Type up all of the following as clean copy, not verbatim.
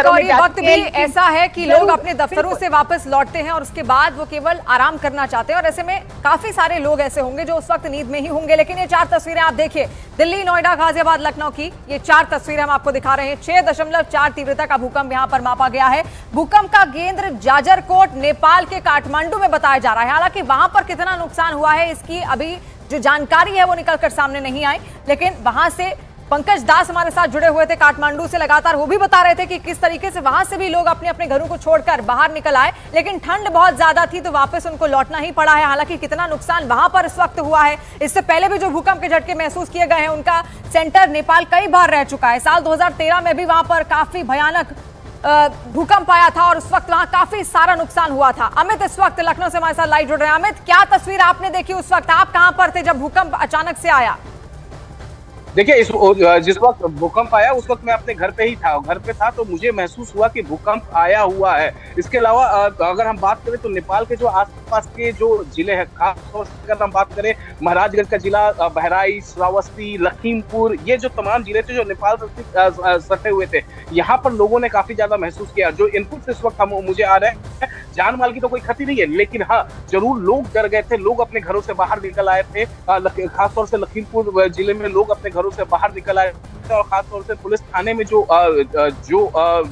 और ये वक्त भी ऐसा है कि लोग अपने दफ्तरों से वापस लौटते हैं और उसके बाद वो केवल आराम करना चाहते हैं, और ऐसे में काफी सारे लोग ऐसे होंगे जो उस वक्त नींद में ही होंगे। लेकिन ये 4 तस्वीरें आप देखिए, दिल्ली, नोएडा, गाजियाबाद, लखनऊ की ये 4 तस्वीरें हम आपको दिखा रहे हैं। 6.4 तीव्रता का भूकंप यहां पर मापा गया है। भूकंप का केंद्र जाजरकोट, नेपाल के काठमांडू में बताया जा रहा है। हालांकि वहां पर कितना नुकसान हुआ है इसकी अभी जो जानकारी है वो निकलकर सामने नहीं आई, लेकिन वहां से पंकज दास हमारे साथ जुड़े हुए थे काठमांडू से, लगातार वो भी बता रहे थे कि किस तरीके से वहां से भी लोग अपने अपने घरों को छोड़कर बाहर निकल आए, लेकिन ठंड बहुत ज्यादा थी तो वापस उनको लौटना ही पड़ा है। हालांकि कितना नुकसान वहां पर इस वक्त हुआ है, इससे पहले भी जो भूकंप के झटके महसूस किए गए हैं उनका सेंटर नेपाल कई बार रह चुका है। साल 2013 में भी वहां पर काफी भयानक भूकंप आया था और उस वक्त वहां काफी सारा नुकसान हुआ था। अमित इस वक्त लखनऊ से हमारे साथ लाइव जुड़ रहे हैं। अमित, क्या तस्वीर आपने देखी उस वक्त, आप कहां पर थे जब भूकंप अचानक से आया? देखिए, जिस वक्त भूकंप आया उस वक्त मैं अपने घर पे ही था, घर पे था तो मुझे महसूस हुआ कि भूकंप आया हुआ है। इसके अलावा अगर हम बात करें तो नेपाल के जो आसपास के जो जिले हैं, खासतौर से अगर हम बात करें महाराजगंज का जिला, बहराइच, श्रावस्ती, लखीमपुर, ये जो तमाम जिले थे जो नेपाल से सटे हुए थे, यहाँ पर लोगों ने काफी ज्यादा महसूस किया। जो इनपुट इस वक्त मुझे आ रहे हैं, जान माल की तो कोई क्षति नहीं है, लेकिन हाँ जरूर लोग डर गए थे, लोग अपने घरों से बाहर निकल आए थे। खासतौर से लखीमपुर जिले में लोग अपने घरों से बाहर निकल आए थे और खासतौर से पुलिस थाने में जो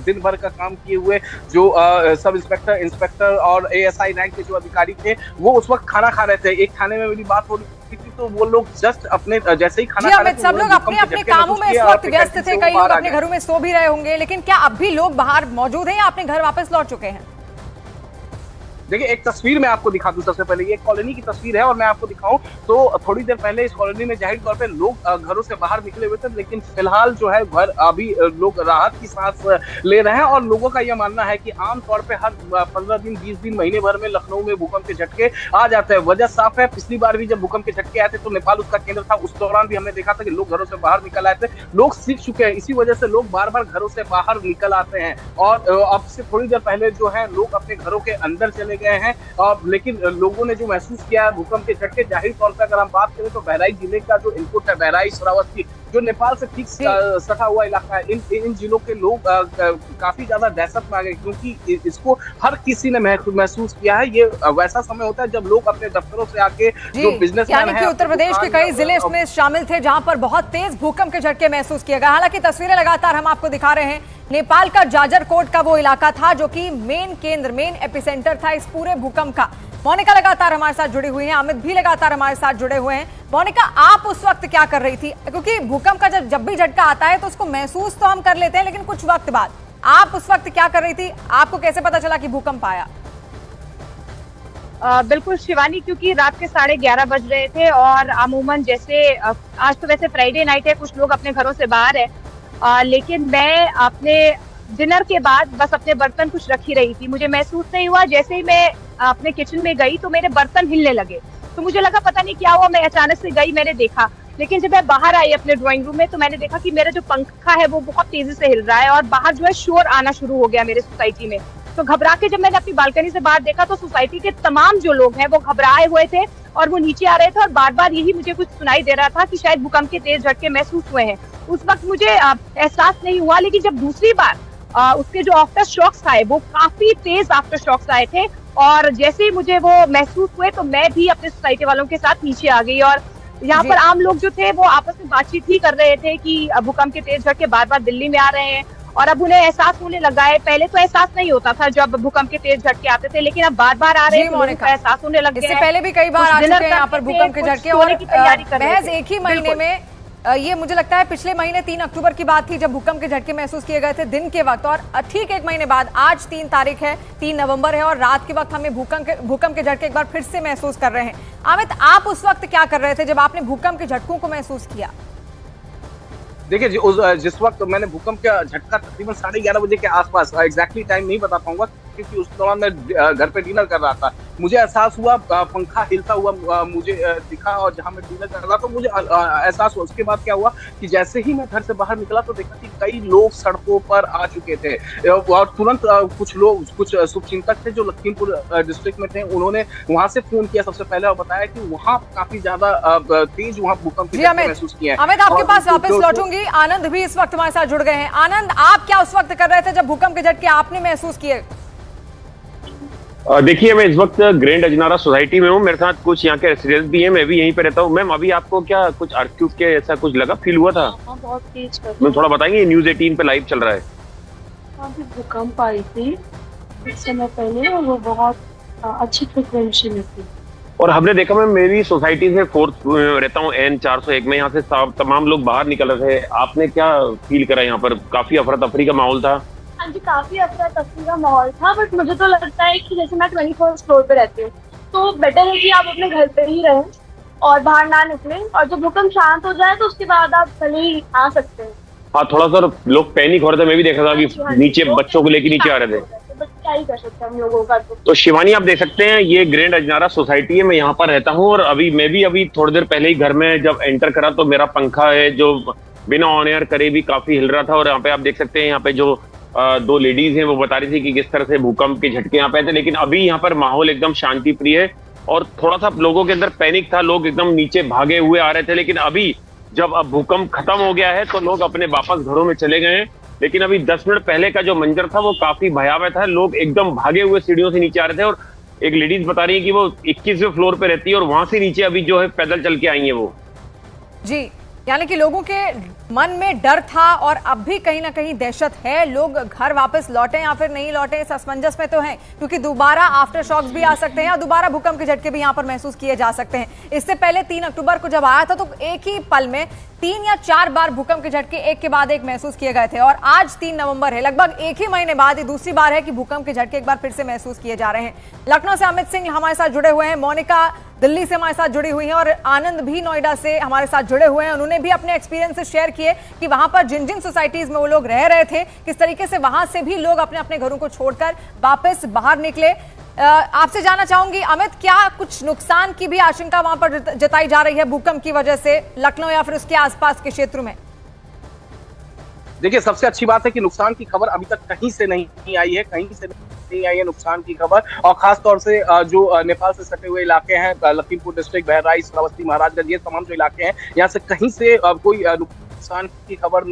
दिन भर का काम किए हुए जो सब इंस्पेक्टर और ASI रैंक के जो अधिकारी थे वो उस वक्त खाना खा रहे थे। एक थाने में मेरी बात हो रही थी तो वो लोग जस्ट अपने जैसे ही खाना खा रहे थे, सब लोग अपने अपने कामों में इस वक्त व्यस्त थे, कई लोग अपने घरों में सो भी रहे होंगे, लेकिन क्या अब भी लोग बाहर मौजूद हैं या अपने घर वापस लौट चुके हैं? देखिए, एक तस्वीर मैं आपको दिखा दूं। सबसे पहले ये कॉलोनी की तस्वीर है और मैं आपको दिखाऊं तो थोड़ी देर पहले इस कॉलोनी में जाहिर तौर पे लोग घरों से बाहर निकले हुए थे, लेकिन फिलहाल जो है घर अभी लोग राहत की सांस ले रहे हैं। और लोगों का यह मानना है कि आमतौर पे हर 15 दिन, 20 दिन, महीने भर में लखनऊ में भूकंप के झटके आ जाते हैं। वजह साफ है, पिछली बार भी जब भूकंप के झटके आए थे तो नेपाल उसका केंद्र था, उस दौरान भी हमने देखा था कि लोग घरों से बाहर निकल आए थे। लोग सीख चुके हैं, इसी वजह से लोग बार बार घरों से बाहर निकल आते हैं। और अब से थोड़ी देर पहले जो है लोग अपने घरों के अंदर चले गए हैं, लेकिन लोगों ने जो महसूस किया है भूकंप के झटके, जाहिर तौर पर अगर हम बात करें तो बहराइच जिले का जो इनपुट है, बहराइच, श्रावस्ती, जो नेपाल से ठीक सटा हुआ इलाका है, इन जिलों के लोग काफी ज्यादा दहशत में आ गए, क्योंकि इसको हर किसी ने महसूस किया है। ये वैसा समय होता है जब लोग अपने दफ्तरों से आके जो बिजनेसमैन है, उत्तर प्रदेश के कई जिले इसमें शामिल थे जहां पर बहुत तेज भूकंप के झटके महसूस किए गए। हालांकि तस्वीरें लगातार हम आपको दिखा रहे हैं, नेपाल का जाजरकोट का वो इलाका था जो कि मेन एपिसेंटर था इस पूरे भूकंप का। मोनिका लगातार हमारे साथ जुड़ी हुई हैं, अमित भी लगातार हमारे साथ जुड़े हुए हैं। मोनिका, आप उस वक्त क्या कर रही थी? क्योंकि भूकंप का जब भी झटका आता है तो उसको महसूस तो हम कर लेते हैं, लेकिन कुछ वक्त बाद आप उस वक्त क्या कर रही थी? आपको कैसे पता चला कि भूकंप आया? बिल्कुल शिवानी, क्योंकि रात के 11:30 बज रहे थे और अमूमन जैसे आज तो वैसे फ्राइडे नाइट है, कुछ लोग अपने घरों से बाहर है, लेकिन मैं अपने डिनर के बाद बस अपने बर्तन कुछ रख ही रही थी। मुझे महसूस नहीं हुआ, जैसे ही मैं अपने किचन में गई तो मेरे बर्तन हिलने लगे, तो मुझे लगा पता नहीं क्या हुआ। मैं अचानक से गई, मैंने देखा, लेकिन जब मैं बाहर आई अपने ड्राइंग रूम में तो मैंने देखा कि मेरा जो पंखा है वो बहुत तेजी से हिल रहा है और बाहर जो है शोर आना शुरू हो गया मेरे सोसाइटी में। तो घबरा के जब मैंने अपनी बालकनी से बाहर देखा तो सोसाइटी के तमाम जो लोग हैं वो घबराए हुए थे और वो नीचे आ रहे थे और बार बार यही मुझे कुछ सुनाई दे रहा था कि शायद भूकंप के तेज झटके महसूस हुए हैं। उस वक्त मुझे एहसास नहीं हुआ, लेकिन जब दूसरी बार उसके जो आफ्टर शॉक्स आए वो काफी तेज आफ्टर शॉक्स आए थे और जैसे ही मुझे वो महसूस हुए तो मैं भी अपने सोसाइटी वालों के साथ नीचे आ गई। और यहाँ पर आम लोग जो थे वो आपस में बातचीत ही कर रहे थे कि भूकंप के तेज झटके बार बार दिल्ली में आ रहे हैं और अब उन्हें एहसास होने लगा है। पहले तो एहसास नहीं होता था जब भूकंप के तेज झटके आते थे, लेकिन अब बार बार आ रहे हैं, एहसास होने लग गया है। इससे पहले भी कई बार आ चुके हैं यहाँ पर भूकंप के झटके और महज एक ही महीने में ये मुझे लगता है पिछले महीने 3 अक्टूबर की बात थी जब भूकंप के झटके महसूस किए गए थे दिन के वक्त, और ठीक एक महीने बाद आज 3 तारीख है, 3 नवंबर है और रात के वक्त हमें भूकंप के झटके एक बार फिर से महसूस कर रहे हैं। अमित, आप उस वक्त क्या कर रहे थे जब आपने भूकंप के झटकों को महसूस किया? देखिए, जिस वक्त मैंने भूकंप का झटका तकरीबन 11:30 बजे के आसपास, एग्जैक्टली टाइम नहीं बता पाऊंगा, क्योंकि उस दौरान मैं घर पे डिनर कर रहा था। मुझे एहसास हुआ, पंखा हिलता हुआ मुझे दिखा, और जहां मैं डिनर कर रहा था तो मुझे एहसास हुआ। उसके बाद क्या हुआ कि जैसे ही मैं घर से बाहर निकला तो देखा कि कई लोग सड़कों पर आ चुके थे, और तुरंत कुछ लोग, कुछ शुभचिंतक थे जो लखीमपुर डिस्ट्रिक्ट में थे, उन्होंने वहां से फोन किया सबसे पहले और बताया कि वहां काफी ज्यादा तेज वहां भूकंप के झटके महसूस किए हैं। अमित, आपके पास वापस लौटूंगी। आनंद भी इस वक्त हमारे साथ जुड़ गए हैं। आनंद, आप क्या उस वक्त कर रहे थे जब भूकंप के झटके आपने महसूस किए? देखिए, मैं इस वक्त ग्रैंड अजनारा सोसाइटी में हूँ। मेरे साथ कुछ यहाँ के रेसिडेंट्स भी हैं, मैं भी यहीं पे रहता हूँ। मैम, अभी आपको क्या कुछ अर्थक्वेक के ऐसा कुछ लगा, फील हुआ था? बहुत तेज मैम, थोड़ा बताएंगे, न्यूज़ 18 पे लाइव चल रहा है। भूकंप आई थी कुछ समय पहले, और वो बहुत अच्छी फ्रिक्वेंसी में थी। और हमने देखा, मैं मेरी सोसाइटी से 4th रहता हूँ, N 401 में। यहाँ से तमाम लोग बाहर निकल रहे थे। आपने क्या फील करा? यहाँ पर काफी अफरा तफरी का माहौल था। हाँ जी, काफी अफरा तफरी का माहौल था, बट मुझे तो लगता है कि जैसे मैं 24th फ्लोर पे रहती हूँ, तो बेटर है कि आप अपने घर पे ही रहें और बाहर ना निकलें, और जब भूकंप शांत हो जाए तो उसके बाद आप भले ही आ सकते हैं। हाँ, थोड़ा सा लोग पैनिक हो रहे थे, मैं भी देखा था कि नीचे बच्चों को लेके नीचे आ रहे थे। क्या ही कर सकते हैं हम लोगों का। तो शिवानी, आप देख सकते हैं, ये ग्रैंड अजनारा सोसाइटी है, मैं यहाँ पर रहता हूँ। और मैं भी थोड़ी देर पहले ही घर में जब एंटर करा तो मेरा पंखा है जो बिना ऑन एयर करे भी काफी हिल रहा था। और यहाँ पे आप देख सकते हैं, यहाँ पे जो 2 लेडीज हैं वो बता रही थी कि किस तरह से भूकंप के झटके यहाँ पे थे। लेकिन अभी यहाँ पर माहौल एकदम शांति प्रिय है, और थोड़ा सा लोगों के अंदर पैनिक था, लोग एकदम नीचे भागे हुए आ रहे थे। लेकिन अभी जब भूकंप खत्म हो गया है तो लोग अपने वापस घरों में चले गए हैं। लेकिन अभी 10 मिनट पहले का जो मंजर था वो काफी भयावह था। लोग एकदम भागे हुए सीढ़ियों से नीचे आ रहे थे, और एक लेडीज बता रही है कि वो 21वें फ्लोर पे रहती है, और वहां से नीचे अभी जो है पैदल चल के आई है वो। जी, यानी कि लोगों के मन में डर था और अब भी कहीं ना कहीं दहशत है। लोग घर वापस लौटे या फिर नहीं लौटे, इस असमंजस में तो हैं, क्योंकि दोबारा आफ्टर शॉक्स भी आ सकते हैं और दोबारा भूकंप के झटके भी यहाँ पर महसूस किए जा सकते हैं। इससे पहले 3 अक्टूबर को जब आया था तो एक ही पल में 3 या 4 बार भूकंप के झटके एक के बाद एक महसूस किए गए थे, और आज 3 नवंबर है, लगभग एक ही महीने बाद ये दूसरी बार है कि भूकंप के झटके एक बार फिर से महसूस किए जा रहे हैं। लखनऊ से अमित सिंह हमारे साथ जुड़े हुए हैं, मोनिका दिल्ली से हमारे साथ जुड़ी हुई हैं, और आनंद भी नोएडा से हमारे साथ जुड़े हुए हैं। उन्होंने भी अपने एक्सपीरियंसेस शेयर किए कि वहां पर जिन जिन सोसाइटीज में वो लोग रह रहे थे, किस तरीके से वहां से भी लोग अपने अपने घरों को छोड़कर वापस बाहर निकले। आपसे जानना चाहूंगी अमित, क्या कुछ नुकसान की भी आशंका वहां पर जताई जा रही है भूकंप की वजह से लखनऊ या फिर उसके आसपास के क्षेत्र में? देखिए, सबसे अच्छी बात है कि नुकसान की खबर अभी तक कहीं से नहीं आई है, कहीं से नहीं आई है नुकसान की खबर। और खास तौर से जो नेपाल से सटे हुए इलाके हैं, लखीमपुर डिस्ट्रिक्ट, बहराइच, श्रावस्ती, महाराजगंज, ये तमाम जो इलाके हैं, यहाँ से कहीं से कोई नुकसान की खबर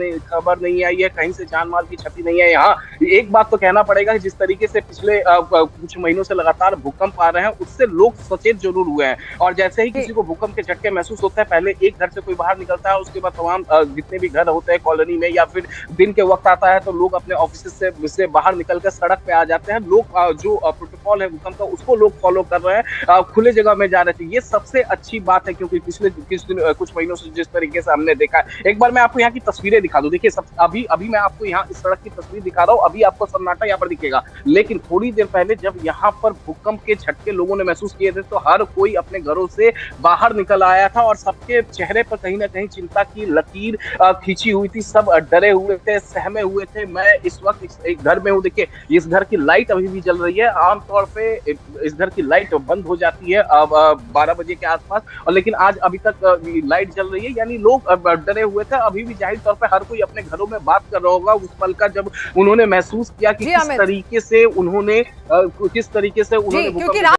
नहीं आई है, कहीं से जान माल की क्षति नहीं है। यहाँ एक बात तो कहना पड़ेगा कि जिस तरीके से पिछले कुछ महीनों से लगातार भूकंप आ रहे हैं, उससे लोग सचेत जरूर हुए हैं। और जैसे ही किसी को भूकंप के झटके महसूस होता है, पहले एक घर से कोई बाहर निकलता है, उसके बाद तमाम जितने भी घर होते हैं कॉलोनी में, या फिर दिन के वक्त आता है तो लोग अपने ऑफिस से बाहर निकलकर सड़क पे आ जाते हैं। लोग जो प्रोटोकॉल है भूकंप का, उसको लोग फॉलो कर रहे हैं, खुले जगह में जा रहे थे। ये सबसे अच्छी बात है, क्योंकि पिछले कुछ महीनों से जिस तरीके से हमने देखा है। एक बार मैं आपको यहाँ की तस्वीरें दिखा दूं। देखिए, अभी मैं आपको यहाँ इस सड़क की तस्वीर दिखा रहा हूँ, अभी आपको सन्नाटा यहाँ पर दिखेगा। लेकिन थोड़ी देर पहले जब यहाँ पर भूकंप के झटके लोगों ने महसूस किए थे, तो हर कोई अपने घरों से बाहर निकल आया था, और सबके चेहरे पर कहीं ना कहीं चिंता की लकीर खींची हुई थी। सब डरे हुए थे, सहमे हुए थे। मैं इस वक्त एक घर में हूँ। देखिए, इस घर की लाइट अभी भी जल रही है। आमतौर पे इस घर की लाइट बंद हो जाती है 12 बजे के आसपास, और लेकिन आज अभी तक लाइट जल रही है। यानी लोग डरे हुए थे। अभी भी जाहिर तौर पे हर कोई अपने घरों में बात कर रहा होगा उस पल का, जब उन्होंने महसूस किया कि किस तरीके से उन्होंने